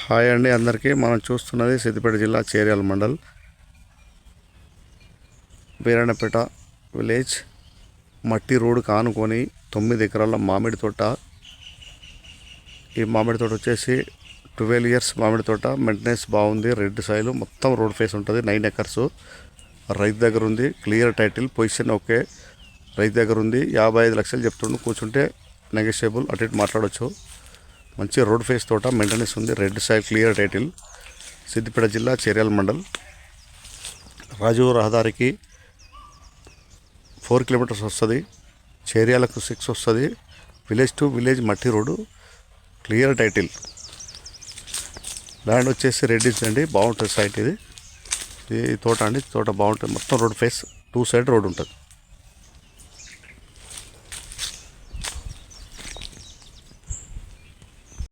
Hi అండి అందరికీ. మనం చూస్తున్నది సిద్దిపేట జిల్లా చేర్యాల మండల్ బీరాణపేట విలేజ్. మట్టి రోడ్డు కానుకొని 9 ఎకరాల మామిడి తోట. ఈ మామిడి తోట వచ్చేసి 12 ఇయర్స్ మామిడి తోట. మెయింటెనెన్స్ బాగుంది. రెడ్ సాయిల్ మొత్తం రోడ్ ఫేస్ ఉంటుంది. 9 ఎకర్స్ రైతు దగ్గర ఉంది. Clear title, position okay. రైతు దగ్గర ఉంది. 55 లక్షలు చెప్తుండు. కూర్చుంటే నెగోషియబుల్, అటు ఇటు మాట్లాడవచ్చు. మంచి రోడ్ ఫేస్ తోట, మెయింటెనెన్స్ ఉంది. Red soil, clear title. Siddipet జిల్లా చేర్యాల మండల్. రాజు రహదారికి 4 కిలోమీటర్స్ వస్తుంది. చేర్యాలకు 6 వస్తుంది. విలేజ్ టు విలేజ్ మట్టి రోడ్డు, క్లియర్ టైటిల్. ల్యాండ్ వచ్చేసి రెడ్డిస్ అండి. బాగుంటుంది సైట్ ఇది. ఈ తోట అండి, తోట బాగుంటుంది. మొత్తం రోడ్ ఫేస్ 2 సైడ్ రోడ్ ఉంటుంది.